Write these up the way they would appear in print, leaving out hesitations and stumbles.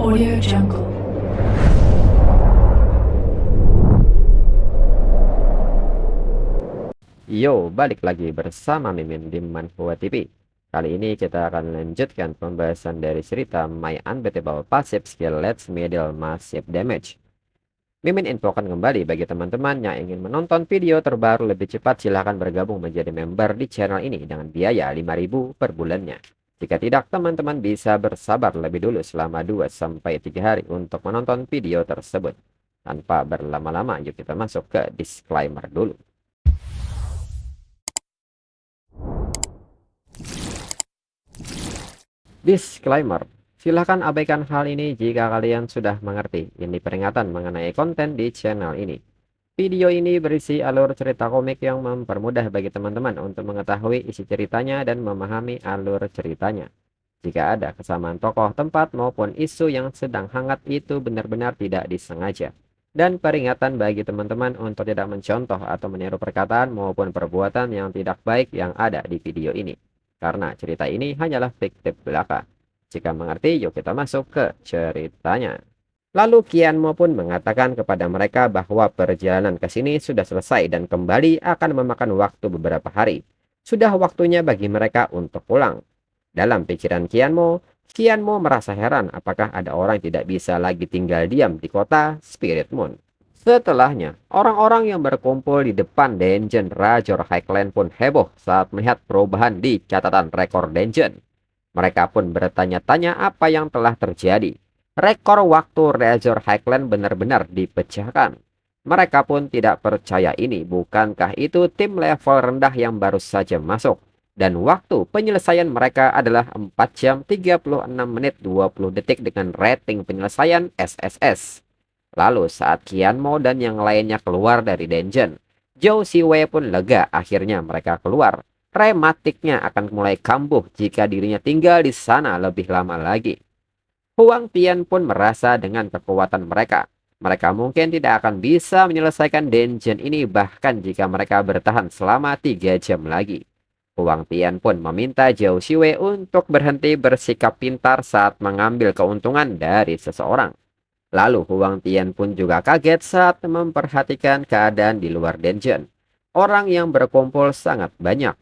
Audio Jungle. Yo, balik lagi bersama Mimin di Manhua TV. Kali ini kita akan lanjutkan pembahasan dari cerita My Unbeatable Passive Skill Let's Middle Massive Damage. Mimin infokan kembali bagi teman-teman yang ingin menonton video terbaru lebih cepat, silahkan bergabung menjadi member di channel ini dengan biaya 5.000 per bulannya. Jika tidak, teman-teman bisa bersabar lebih dulu selama 2-3 hari untuk menonton video tersebut. Tanpa berlama-lama, yuk kita masuk ke disclaimer dulu. Disclaimer, silahkan abaikan hal ini jika kalian sudah mengerti. Ini peringatan mengenai konten di channel ini. Video ini berisi alur cerita komik yang mempermudah bagi teman-teman untuk mengetahui isi ceritanya dan memahami alur ceritanya. Jika ada kesamaan tokoh, tempat, maupun isu yang sedang hangat, itu benar-benar tidak disengaja. Dan peringatan bagi teman-teman untuk tidak mencontoh atau meniru perkataan maupun perbuatan yang tidak baik yang ada di video ini. Karena cerita ini hanyalah fiktif belaka. Jika mengerti, yuk kita masuk ke ceritanya. Lalu Qianmo pun mengatakan kepada mereka bahwa perjalanan ke sini sudah selesai dan kembali akan memakan waktu beberapa hari. Sudah waktunya bagi mereka untuk pulang. Dalam pikiran Qianmo merasa heran apakah ada orang yang tidak bisa lagi tinggal diam di kota Spirit Moon. Setelahnya, orang-orang yang berkumpul di depan dungeon Rajor Highland pun heboh saat melihat perubahan di catatan rekor dungeon. Mereka pun bertanya-tanya apa yang telah terjadi. Rekor waktu Razor Highland benar-benar dipecahkan. Mereka pun tidak percaya ini. Bukankah itu tim level rendah yang baru saja masuk? Dan waktu penyelesaian mereka adalah 4 jam 36 menit 20 detik dengan rating penyelesaian SSS. Lalu saat Qianmo dan yang lainnya keluar dari dungeon, Zhou Siwei pun lega, akhirnya mereka keluar. Rematiknya akan mulai kambuh jika dirinya tinggal di sana lebih lama lagi. Huang Tian pun merasa dengan kekuatan mereka, mereka mungkin tidak akan bisa menyelesaikan dungeon ini bahkan jika mereka bertahan selama 3 jam lagi. Huang Tian pun meminta Zhou Siwei untuk berhenti bersikap pintar saat mengambil keuntungan dari seseorang. Lalu Huang Tian pun juga kaget saat memperhatikan keadaan di luar dungeon. Orang yang berkumpul sangat banyak.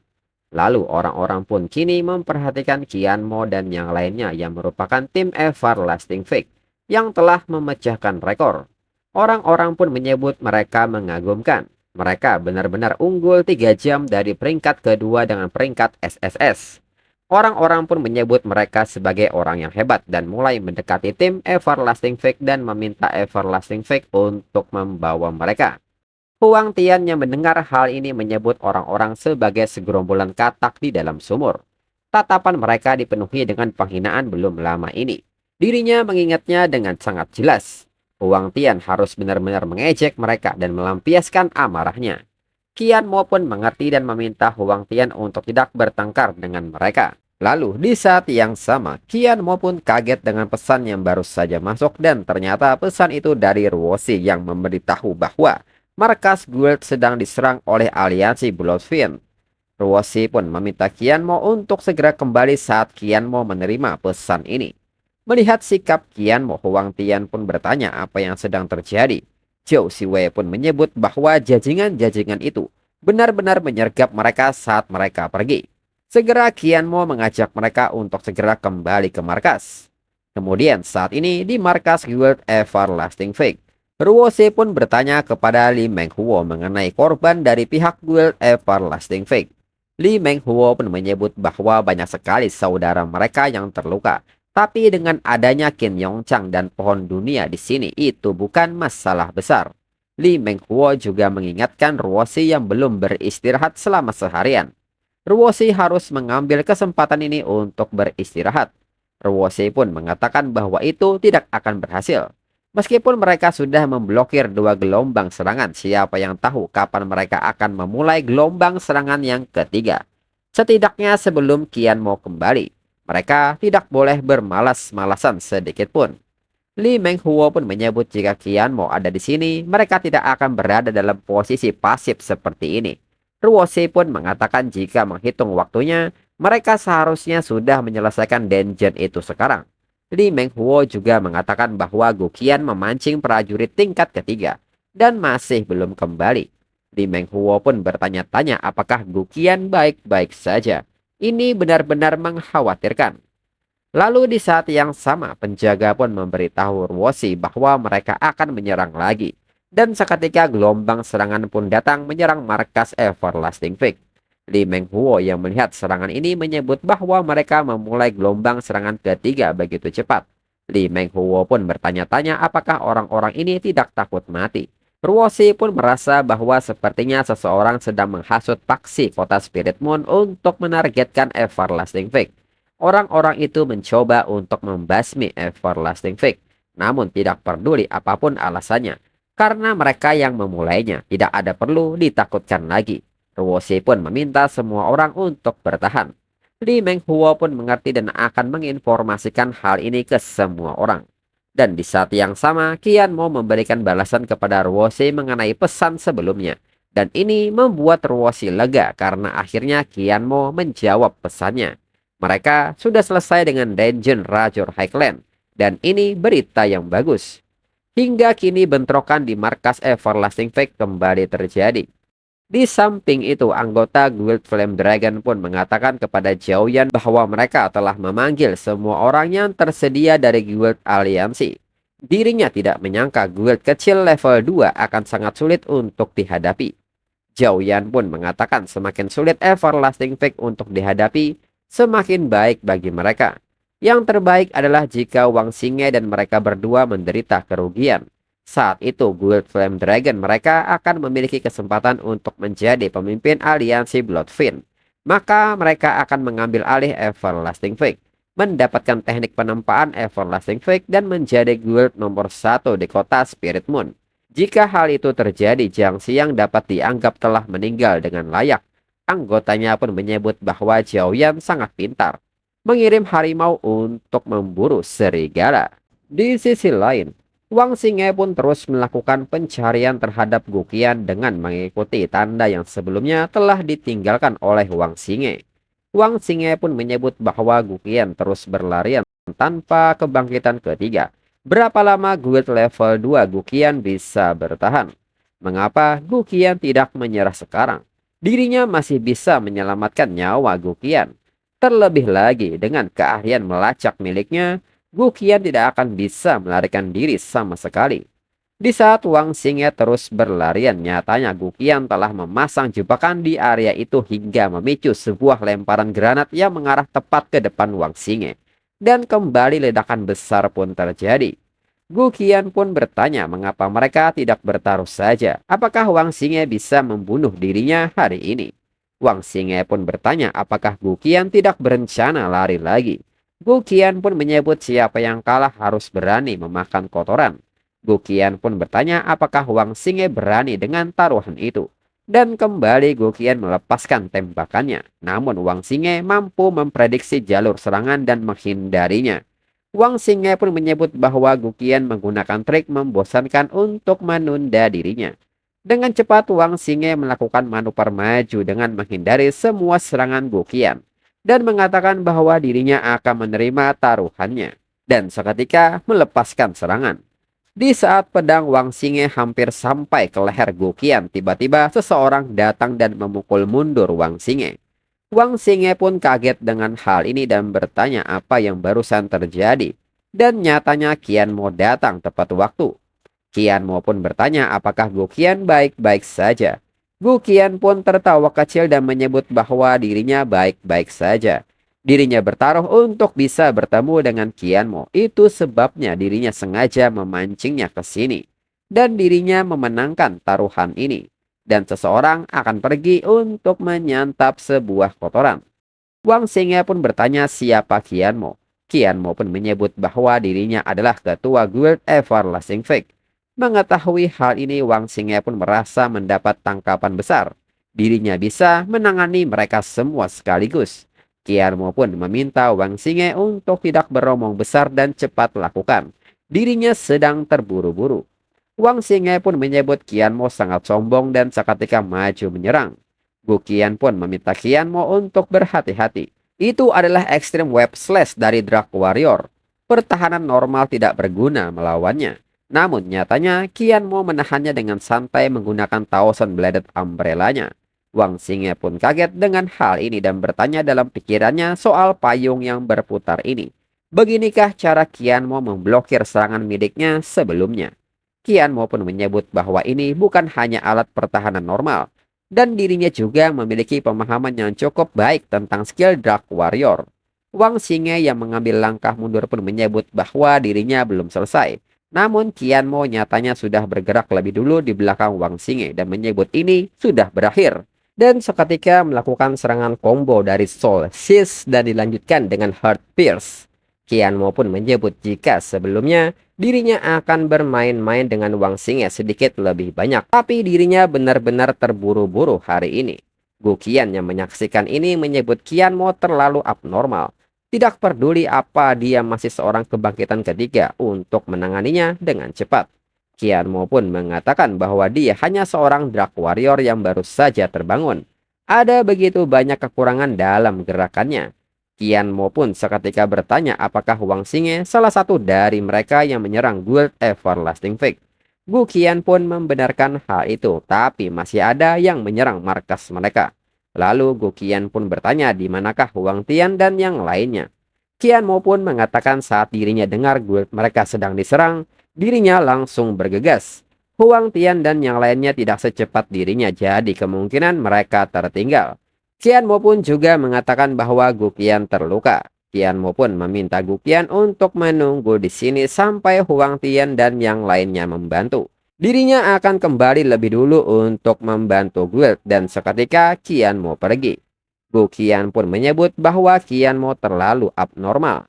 Lalu orang-orang pun kini memperhatikan Qianmo dan yang lainnya yang merupakan tim Everlasting Fake yang telah memecahkan rekor. Orang-orang pun menyebut mereka mengagumkan. Mereka benar-benar unggul 3 jam dari peringkat kedua dengan peringkat SSS. Orang-orang pun menyebut mereka sebagai orang yang hebat dan mulai mendekati tim Everlasting Fake dan meminta Everlasting Fake untuk membawa mereka. Huang Tian yang mendengar hal ini menyebut orang-orang sebagai segerombolan katak di dalam sumur. Tatapan mereka dipenuhi dengan penghinaan belum lama ini. Dirinya mengingatnya dengan sangat jelas. Huang Tian harus benar-benar mengejek mereka dan melampiaskan amarahnya. Qianmo pun mengerti dan meminta Huang Tian untuk tidak bertengkar dengan mereka. Lalu di saat yang sama, Qianmo pun kaget dengan pesan yang baru saja masuk dan ternyata pesan itu dari Ruoshi yang memberitahu bahwa markas guild sedang diserang oleh aliansi Bloodfiend. Ruoshi pun meminta Qianmo untuk segera kembali saat Qianmo menerima pesan ini. Melihat sikap Qianmo, Huang Tian pun bertanya apa yang sedang terjadi. Zhou Siwei pun menyebut bahwa jajingan-jajingan itu benar-benar menyergap mereka saat mereka pergi. Segera Qianmo mengajak mereka untuk segera kembali ke markas. Kemudian saat ini di markas guild Everlasting Fake, Ruoshi pun bertanya kepada Li Menghuo mengenai korban dari pihak guild Everlasting Fake. Li Menghuo pun menyebut bahwa banyak sekali saudara mereka yang terluka. Tapi dengan adanya Qin Yongchang dan pohon dunia di sini itu bukan masalah besar. Li Menghuo juga mengingatkan Ruoshi yang belum beristirahat selama seharian. Ruoshi harus mengambil kesempatan ini untuk beristirahat. Ruoshi pun mengatakan bahwa itu tidak akan berhasil. Meskipun mereka sudah memblokir 2 gelombang serangan, siapa yang tahu kapan mereka akan memulai gelombang serangan yang ketiga. Setidaknya sebelum Qianmo kembali, mereka tidak boleh bermalas-malasan sedikit pun. Li Menghuo pun menyebut jika Qianmo ada di sini, mereka tidak akan berada dalam posisi pasif seperti ini. Ruoshi pun mengatakan jika menghitung waktunya, mereka seharusnya sudah menyelesaikan dungeon itu sekarang. Li Menghuo juga mengatakan bahwa Guqian memancing prajurit tingkat ketiga dan masih belum kembali. Li Menghuo pun bertanya-tanya apakah Guqian baik-baik saja. Ini benar-benar mengkhawatirkan. Lalu di saat yang sama, penjaga pun memberitahu Ruosi bahwa mereka akan menyerang lagi. Dan seketika gelombang serangan pun datang menyerang markas Everlasting Fig. Li Menghuo yang melihat serangan ini menyebut bahwa mereka memulai gelombang serangan ketiga begitu cepat. Li Menghuo pun bertanya-tanya apakah orang-orang ini tidak takut mati. Ruosi pun merasa bahwa sepertinya seseorang sedang menghasut paksi kota Spirit Moon untuk menargetkan Everlasting Fig. Orang-orang itu mencoba untuk membasmi Everlasting Fig, namun tidak peduli apapun alasannya, karena mereka yang memulainya tidak ada perlu ditakutkan lagi. Ruosi pun meminta semua orang untuk bertahan. Li Menghuo pun mengerti dan akan menginformasikan hal ini ke semua orang. Dan di saat yang sama, Qian Mo memberikan balasan kepada Ruosi mengenai pesan sebelumnya. Dan ini membuat Ruosi lega karena akhirnya Qian Mo menjawab pesannya. Mereka sudah selesai dengan Dungeon Rajor Highland, dan ini berita yang bagus. Hingga kini bentrokan di markas Everlasting Fig kembali terjadi. Di samping itu, anggota Guild Flame Dragon pun mengatakan kepada Zhao Yan bahwa mereka telah memanggil semua orang yang tersedia dari Guild Aliansi. Dirinya tidak menyangka guild kecil level 2 akan sangat sulit untuk dihadapi. Zhao Yan pun mengatakan semakin sulit Everlasting Fig untuk dihadapi, semakin baik bagi mereka. Yang terbaik adalah jika Wang Xingye dan mereka berdua menderita kerugian. Saat itu Guild Flame Dragon mereka akan memiliki kesempatan untuk menjadi pemimpin aliansi Bloodfin. Maka mereka akan mengambil alih Everlasting Fig, mendapatkan teknik penempaan Everlasting Fig dan menjadi guild nomor 1 di kota Spirit Moon. Jika hal itu terjadi, Jiang Xiang dapat dianggap telah meninggal dengan layak. Anggotanya pun menyebut bahwa Zhao Yan sangat pintar, mengirim harimau untuk memburu serigala. Di sisi lain, Wang Xingye pun terus melakukan pencarian terhadap Guqian dengan mengikuti tanda yang sebelumnya telah ditinggalkan oleh Wang Xingye. Wang Xingye pun menyebut bahwa Guqian terus berlarian tanpa kebangkitan ketiga. Berapa lama guild level 2 Guqian bisa bertahan? Mengapa Guqian tidak menyerah sekarang? Dirinya masih bisa menyelamatkan nyawa Guqian. Terlebih lagi dengan keahlian melacak miliknya, Guqian tidak akan bisa melarikan diri sama sekali. Di saat Wang Xingye terus berlarian, nyatanya Guqian telah memasang jebakan di area itu hingga memicu sebuah lemparan granat yang mengarah tepat ke depan Wang Xingye. Dan kembali ledakan besar pun terjadi. Guqian pun bertanya mengapa mereka tidak bertaruh saja. Apakah Wang Xingye bisa membunuh dirinya hari ini? Wang Xingye pun bertanya apakah Guqian tidak berencana lari lagi. Guqian pun menyebut siapa yang kalah harus berani memakan kotoran. Guqian pun bertanya apakah Wang Xingye berani dengan taruhan itu. Dan kembali Guqian melepaskan tembakannya. Namun Wang Xingye mampu memprediksi jalur serangan dan menghindarinya. Wang Xingye pun menyebut bahwa Guqian menggunakan trik membosankan untuk menunda dirinya. Dengan cepat Wang Xingye melakukan manuver maju dengan menghindari semua serangan Guqian dan mengatakan bahwa dirinya akan menerima taruhannya dan seketika melepaskan serangan. Di saat pedang Wang Xingye hampir sampai ke leher Guqian, tiba-tiba seseorang datang dan memukul mundur Wang Xingye. Wang Xingye pun kaget dengan hal ini dan bertanya apa yang barusan terjadi. Dan nyatanya Qian Mo datang tepat waktu. Qian Mo pun bertanya apakah Guqian baik-baik saja. Guqian pun tertawa kecil dan menyebut bahwa dirinya baik-baik saja. Dirinya bertaruh untuk bisa bertemu dengan Qian Mo. Itu sebabnya dirinya sengaja memancingnya ke sini. Dan dirinya memenangkan taruhan ini. Dan seseorang akan pergi untuk menyantap sebuah kotoran. Wang Xingye pun bertanya siapa Qian Mo. Qian Mo pun menyebut bahwa dirinya adalah ketua Guild Everlasting Fig. Mengetahui hal ini, Wang Xingye pun merasa mendapat tangkapan besar. Dirinya bisa menangani mereka semua sekaligus. Qian Mo pun meminta Wang Xingye untuk tidak beromong besar dan cepat lakukan. Dirinya sedang terburu-buru. Wang Xingye pun menyebut Qian Mo sangat sombong dan seketika maju menyerang. Guqian pun meminta Qian Mo untuk berhati-hati. Itu adalah Extreme Web Slash dari Dark Warrior. pertahanan normal tidak berguna melawannya. Namun nyatanya Qianmo menahannya dengan santai menggunakan Thousand Bladed Umbrella-nya. Wang Xingye pun kaget dengan hal ini dan bertanya dalam pikirannya soal payung yang berputar ini. Beginikah cara Qianmo memblokir serangan miliknya sebelumnya? Qianmo pun menyebut bahwa ini bukan hanya alat pertahanan normal, dan dirinya juga memiliki pemahaman yang cukup baik tentang skill Dark Warrior. Wang Xingye yang mengambil langkah mundur pun menyebut bahwa dirinya belum selesai. Namun Qianmo nyatanya sudah bergerak lebih dulu di belakang Wang Xingye dan menyebut ini sudah berakhir. Dan seketika melakukan serangan combo dari Soul Seize dan dilanjutkan dengan Heart Pierce. Qianmo pun menyebut jika sebelumnya dirinya akan bermain-main dengan Wang Xingye sedikit lebih banyak, tapi dirinya benar-benar terburu-buru hari ini. Gu Qian yang menyaksikan ini menyebut Qianmo terlalu abnormal. Tidak peduli apa dia masih seorang kebangkitan ketiga untuk menanganinya dengan cepat. Qianmo pun mengatakan bahwa dia hanya seorang Dark Warrior yang baru saja terbangun. Ada begitu banyak kekurangan dalam gerakannya. Qianmo pun seketika bertanya apakah Wang Xingye salah satu dari mereka yang menyerang Guild Everlasting Fake. Gu Qian pun membenarkan hal itu, tapi masih ada yang menyerang markas mereka. Lalu Gu Qian pun bertanya di manakah Huang Tian dan yang lainnya. Qianmo pun mengatakan saat dirinya dengar guild mereka sedang diserang, dirinya langsung bergegas. Huang Tian dan yang lainnya tidak secepat dirinya, jadi kemungkinan mereka tertinggal. Qianmo pun juga mengatakan bahwa Gu Qian terluka. Qianmo pun meminta Gu Qian untuk menunggu di sini sampai Huang Tian dan yang lainnya membantu. Dirinya akan kembali lebih dulu untuk membantu guild dan seketika Qianmo pergi. Gu Qian pun menyebut bahwa Qianmo terlalu abnormal.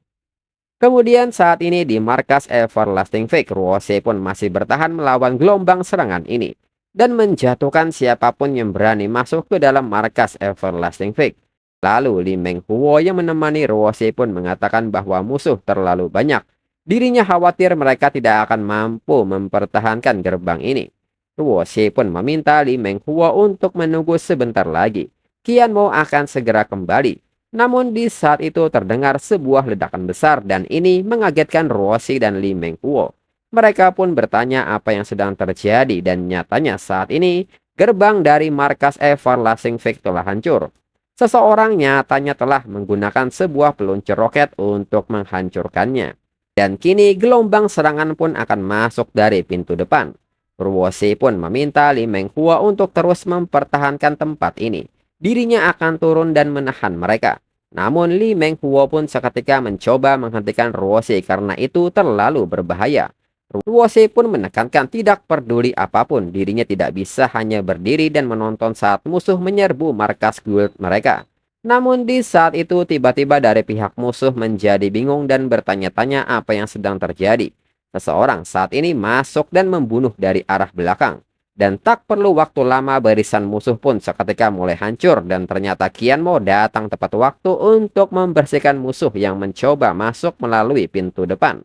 Kemudian saat ini di markas Everlasting Fake, Ruose pun masih bertahan melawan gelombang serangan ini dan menjatuhkan siapapun yang berani masuk ke dalam markas Everlasting Fake. Lalu Li Menghuo yang menemani Ruose pun mengatakan bahwa musuh terlalu banyak. Dirinya khawatir mereka tidak akan mampu mempertahankan gerbang ini. Ruose pun meminta Li Menghuo untuk menunggu sebentar lagi. Qianmo akan segera kembali. Namun di saat itu terdengar sebuah ledakan besar dan ini mengagetkan Ruose dan Li Menghuo. Mereka pun bertanya apa yang sedang terjadi dan nyatanya saat ini gerbang dari markas Everlasting Fake telah hancur. Seseorang nyatanya telah menggunakan sebuah peluncur roket untuk menghancurkannya. Dan kini gelombang serangan pun akan masuk dari pintu depan. Ruose pun meminta Li Menghuo untuk terus mempertahankan tempat ini. Dirinya akan turun dan menahan mereka. Namun Li Menghuo pun seketika mencoba menghentikan Ruose karena itu terlalu berbahaya. Ruose pun menekankan tidak peduli apapun, dirinya tidak bisa hanya berdiri dan menonton saat musuh menyerbu markas guild mereka. Namun di saat itu tiba-tiba dari pihak musuh menjadi bingung dan bertanya-tanya apa yang sedang terjadi. Seseorang saat ini masuk dan membunuh dari arah belakang. Dan tak perlu waktu lama barisan musuh pun seketika mulai hancur dan ternyata Qianmo datang tepat waktu untuk membersihkan musuh yang mencoba masuk melalui pintu depan.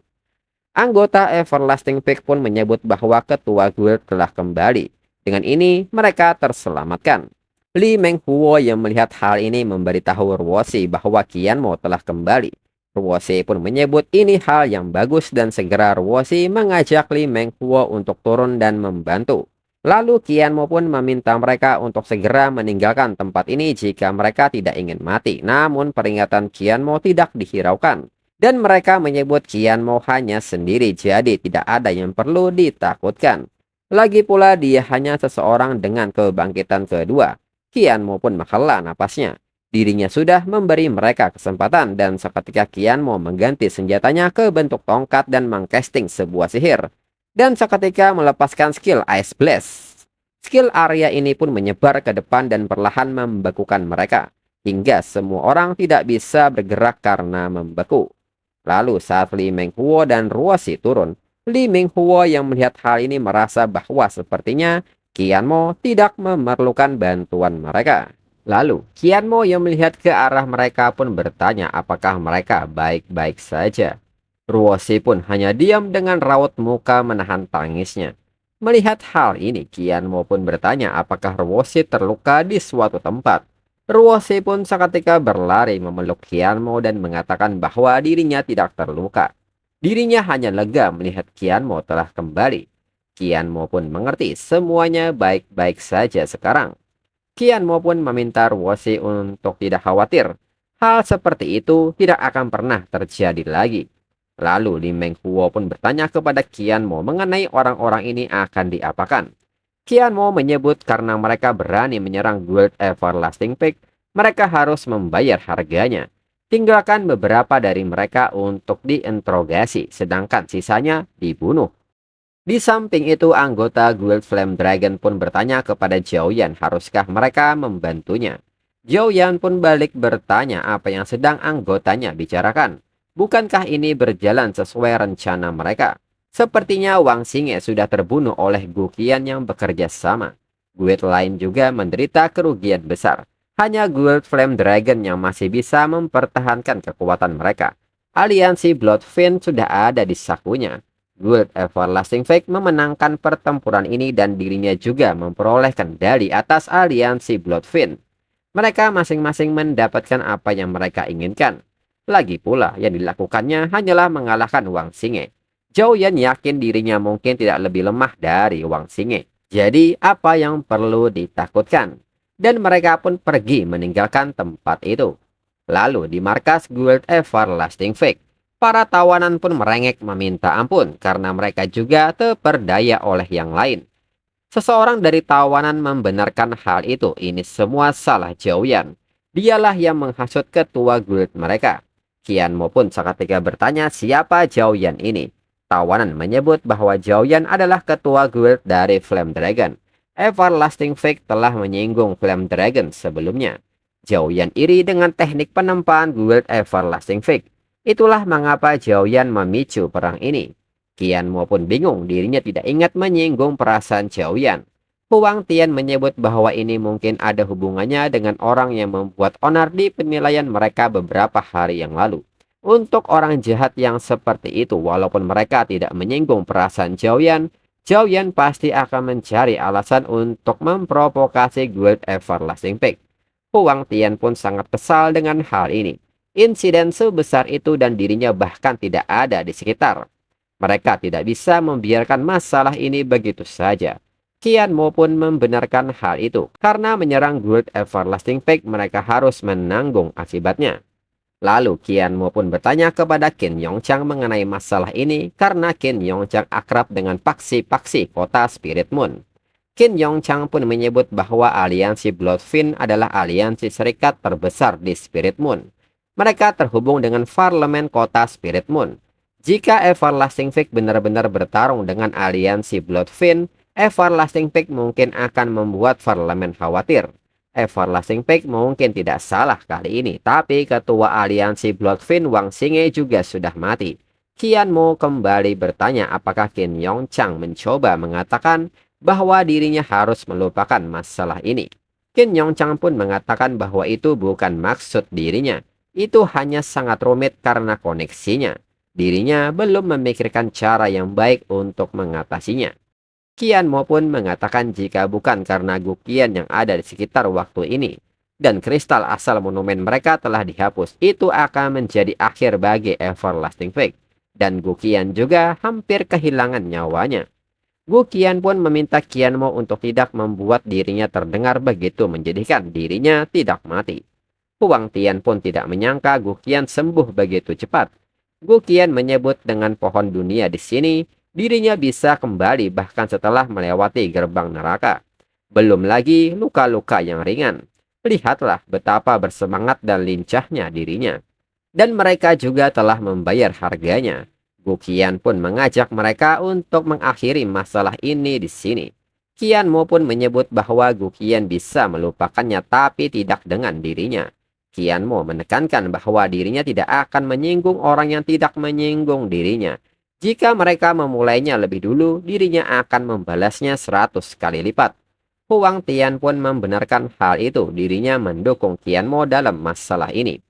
Anggota Everlasting Fake pun menyebut bahwa ketua guild telah kembali. Dengan ini mereka terselamatkan. Li Menghuo yang melihat hal ini memberitahu Ruose bahwa Qianmo telah kembali. Ruose pun menyebut ini hal yang bagus dan segera Ruose mengajak Li Menghuo untuk turun dan membantu. Lalu Qianmo pun meminta mereka untuk segera meninggalkan tempat ini jika mereka tidak ingin mati. Namun peringatan Qianmo tidak dihiraukan. Dan mereka menyebut Qianmo hanya sendiri, jadi tidak ada yang perlu ditakutkan. Lagi pula dia hanya seseorang dengan kebangkitan kedua. Qianmo pun menghela napasnya. Dirinya sudah memberi mereka kesempatan dan seketika Qianmo mengganti senjatanya ke bentuk tongkat dan mengcasting sebuah sihir. Dan seketika melepaskan skill Ice Blast. Skill area ini pun menyebar ke depan dan perlahan membekukan mereka. Hingga semua orang tidak bisa bergerak karena membeku. Lalu saat Li Menghuo dan Ruose turun, Li Menghuo yang melihat hal ini merasa bahwa sepertinya Qianmo tidak memerlukan bantuan mereka. Lalu, Qianmo yang melihat ke arah mereka pun bertanya apakah mereka baik-baik saja. Ruose pun hanya diam dengan raut muka menahan tangisnya. Melihat hal ini, Qianmo pun bertanya apakah Ruose terluka di suatu tempat. Ruose pun seketika berlari memeluk Qianmo dan mengatakan bahwa dirinya tidak terluka. Dirinya hanya lega melihat Qianmo telah kembali. Qianmo pun mengerti semuanya baik-baik saja sekarang. Qianmo pun meminta Ruoshi untuk tidak khawatir. Hal seperti itu tidak akan pernah terjadi lagi. Lalu Li Menghuo pun bertanya kepada Qianmo mengenai orang-orang ini akan diapakan. Qianmo menyebut karena mereka berani menyerang Guild Everlasting Peak, mereka harus membayar harganya. Tinggalkan beberapa dari mereka untuk diinterogasi, sedangkan sisanya dibunuh. Di samping itu, anggota Guild Flame Dragon pun bertanya kepada Zhao Yan, haruskah mereka membantunya. Zhao Yan pun balik bertanya apa yang sedang anggotanya bicarakan. Bukankah ini berjalan sesuai rencana mereka? Sepertinya Wang Xingye sudah terbunuh oleh Gu Qian yang bekerja sama. Guild lain juga menderita kerugian besar. Hanya Guild Flame Dragon yang masih bisa mempertahankan kekuatan mereka. Aliansi Bloodfiend sudah ada di sakunya. Guild Everlasting Fake memenangkan pertempuran ini dan dirinya juga memperoleh kendali atas aliansi Bloodfiend. Mereka masing-masing mendapatkan apa yang mereka inginkan. Lagi pula yang dilakukannya hanyalah mengalahkan Wang Xingye. Zhao Yan yakin dirinya mungkin tidak lebih lemah dari Wang Xingye. Jadi apa yang perlu ditakutkan? Dan mereka pun pergi meninggalkan tempat itu. Lalu di markas Guild Everlasting Fake, para tawanan pun merengek meminta ampun karena mereka juga terperdaya oleh yang lain. Seseorang dari tawanan membenarkan hal itu. Ini semua salah Zhao Yan. Dialah yang menghasut ketua guild mereka. Qianmo pun seketika bertanya siapa Zhao Yan ini. Tawanan menyebut bahwa Zhao Yan adalah ketua guild dari Flame Dragon. Everlasting Fake telah menyinggung Flame Dragon sebelumnya. Zhao Yan iri dengan teknik penempaan guild Everlasting Fake. Itulah mengapa Zhao Yan memicu perang ini. Qianmo pun bingung, dirinya tidak ingat menyinggung perasaan Zhao Yan. Huang Tian menyebut bahwa ini mungkin ada hubungannya dengan orang yang membuat onar di penilaian mereka beberapa hari yang lalu. Untuk orang jahat yang seperti itu, walaupun mereka tidak menyinggung perasaan Zhao Yan pasti akan mencari alasan untuk memprovokasi Guild Everlasting Peak. Huang Tian pun sangat kesal dengan hal ini. Insiden sebesar itu dan dirinya bahkan tidak ada di sekitar. Mereka tidak bisa membiarkan masalah ini begitu saja. Qianmo pun membenarkan hal itu. Karena menyerang Guild Everlasting Peak, mereka harus menanggung akibatnya. Lalu Qianmo pun bertanya kepada Qin Yongchang mengenai masalah ini karena Qin Yongchang akrab dengan paksi-paksi kota Spirit Moon. Qin Yongchang pun menyebut bahwa aliansi Bloodfiend adalah aliansi serikat terbesar di Spirit Moon. Mereka terhubung dengan parlemen kota Spirit Moon. Jika Everlasting Peak benar-benar bertarung dengan aliansi Bloodfiend, Everlasting Peak mungkin akan membuat parlemen khawatir. Everlasting Peak mungkin tidak salah kali ini, tapi ketua aliansi Bloodfiend Wang Xingye juga sudah mati. Qianmo kembali bertanya apakah Qin Yongchang mencoba mengatakan bahwa dirinya harus melupakan masalah ini. Qin Yongchang pun mengatakan bahwa itu bukan maksud dirinya. Itu hanya sangat rumit karena koneksinya. Dirinya belum memikirkan cara yang baik untuk mengatasinya. Qianmo pun mengatakan jika bukan karena Gu Qian yang ada di sekitar waktu ini, dan kristal asal monumen mereka telah dihapus, itu akan menjadi akhir bagi Everlasting Peak. Dan Gu Qian juga hampir kehilangan nyawanya. Gu Qian pun meminta Qianmo untuk tidak membuat dirinya terdengar begitu menjadikan dirinya tidak mati. Huang Tian pun tidak menyangka Gu Qian sembuh begitu cepat. Gu Qian menyebut dengan pohon dunia di sini, dirinya bisa kembali bahkan setelah melewati gerbang neraka. Belum lagi luka-luka yang ringan. Lihatlah betapa bersemangat dan lincahnya dirinya. Dan mereka juga telah membayar harganya. Gu Qian pun mengajak mereka untuk mengakhiri masalah ini di sini. Qianmo pun menyebut bahwa Gu Qian bisa melupakannya tapi tidak dengan dirinya. Qianmo menekankan bahwa dirinya tidak akan menyinggung orang yang tidak menyinggung dirinya. Jika mereka memulainya lebih dulu, dirinya akan membalasnya 100 kali lipat. Huang Tian pun membenarkan hal itu, dirinya mendukung Qianmo dalam masalah ini.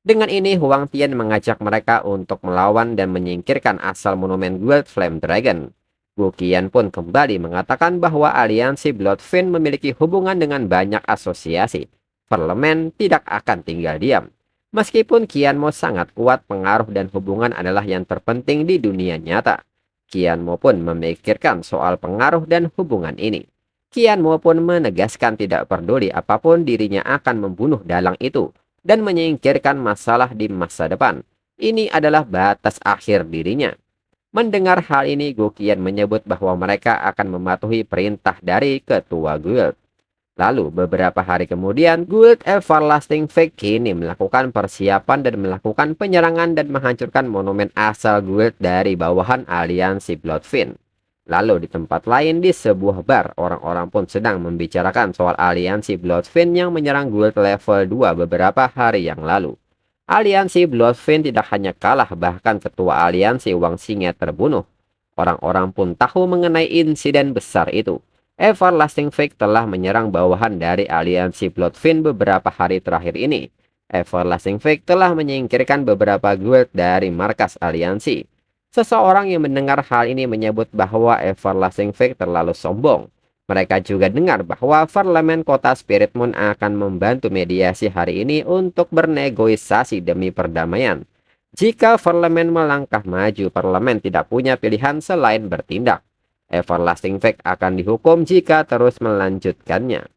Dengan ini, Huang Tian mengajak mereka untuk melawan dan menyingkirkan asal monumen Guild Flame Dragon. Gu Qian pun kembali mengatakan bahwa aliansi Bloodfiend memiliki hubungan dengan banyak asosiasi. Parlemen tidak akan tinggal diam. Meskipun Qianmo sangat kuat, pengaruh dan hubungan adalah yang terpenting di dunia nyata. Qianmo pun memikirkan soal pengaruh dan hubungan ini. Qianmo pun menegaskan tidak peduli apapun dirinya akan membunuh dalang itu dan menyingkirkan masalah di masa depan. Ini adalah batas akhir dirinya. Mendengar hal ini, Guqian menyebut bahwa mereka akan mematuhi perintah dari ketua guild. Lalu beberapa hari kemudian, Guild Everlasting Fake kini melakukan persiapan dan melakukan penyerangan dan menghancurkan monumen asal guild dari bawahan aliansi Bloodfiend. Lalu di tempat lain di sebuah bar, orang-orang pun sedang membicarakan soal aliansi Bloodfiend yang menyerang guild level 2 beberapa hari yang lalu. Aliansi Bloodfiend tidak hanya kalah, bahkan ketua aliansi Wang Xingye terbunuh. Orang-orang pun tahu mengenai insiden besar itu. Everlasting Fake telah menyerang bawahan dari aliansi Bloodfiend beberapa hari terakhir ini. Everlasting Fake telah menyingkirkan beberapa guild dari markas aliansi. Seseorang yang mendengar hal ini menyebut bahwa Everlasting Fake terlalu sombong. Mereka juga dengar bahwa Parlemen Kota Spirit Moon akan membantu mediasi hari ini untuk bernegosiasi demi perdamaian. Jika Parlemen melangkah maju, Parlemen tidak punya pilihan selain bertindak. Everlasting Fake akan dihukum jika terus melanjutkannya.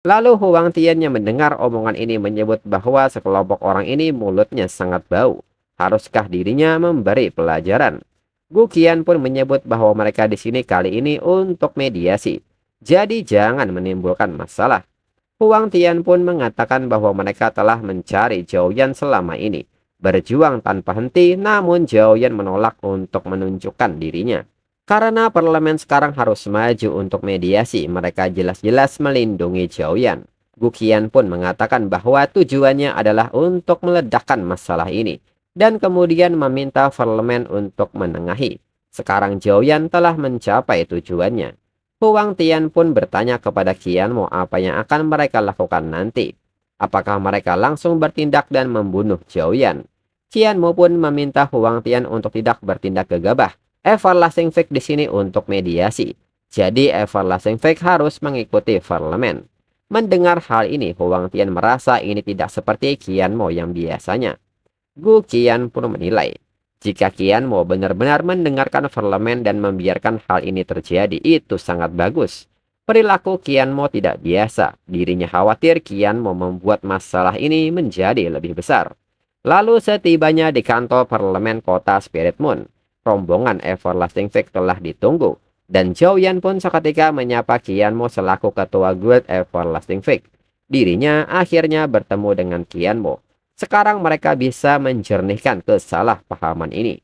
Lalu Huang Tian yang mendengar omongan ini menyebut bahwa sekelompok orang ini mulutnya sangat bau. Haruskah dirinya memberi pelajaran? Guqian pun menyebut bahwa mereka di sini kali ini untuk mediasi. Jadi jangan menimbulkan masalah. Huang Tian pun mengatakan bahwa mereka telah mencari Zhou Yan selama ini. Berjuang tanpa henti, namun Zhou Yan menolak untuk menunjukkan dirinya. Karena parlemen sekarang harus maju untuk mediasi, mereka jelas-jelas melindungi Zhou Yan. Guqian pun mengatakan bahwa tujuannya adalah untuk meledakkan masalah ini, dan kemudian meminta parlemen untuk menengahi. Sekarang Zhou Yan telah mencapai tujuannya. Huang Tian pun bertanya kepada Qianmo apa yang akan mereka lakukan nanti. Apakah mereka langsung bertindak dan membunuh Zhou Yan? Qianmo pun meminta Huang Tian untuk tidak bertindak gegabah. Everlasting Fake di sini untuk mediasi. Jadi Everlasting Fake harus mengikuti parlemen. Mendengar hal ini, Huang Tian merasa ini tidak seperti Qianmo yang biasanya. Guqian pun menilai, jika Qianmo benar-benar mendengarkan parlemen dan membiarkan hal ini terjadi, itu sangat bagus. Perilaku Qianmo tidak biasa. Dirinya khawatir Qianmo membuat masalah ini menjadi lebih besar. Lalu setibanya di kantor parlemen kota Spirit Moon, rombongan Everlasting Fake telah ditunggu, dan Zhou Yan pun seketika menyapa Qianmo selaku ketua guild Everlasting Fake. Dirinya akhirnya bertemu dengan Qianmo. Sekarang mereka bisa menjernihkan kesalahpahaman ini.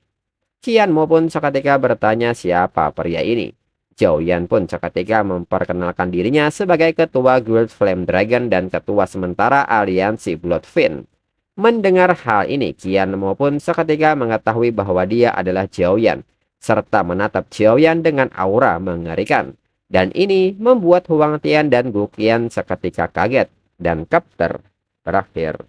Qianmo pun seketika bertanya siapa pria ini. Zhou Yan pun seketika memperkenalkan dirinya sebagai ketua guild Flame Dragon dan ketua sementara aliansi Bloodfiend. Mendengar hal ini, Qianmo pun seketika mengetahui bahwa dia adalah Zhou Yan, serta menatap Zhou Yan dengan aura mengerikan. Dan ini membuat Huang Tian dan Guqian seketika kaget, dan chapter berakhir.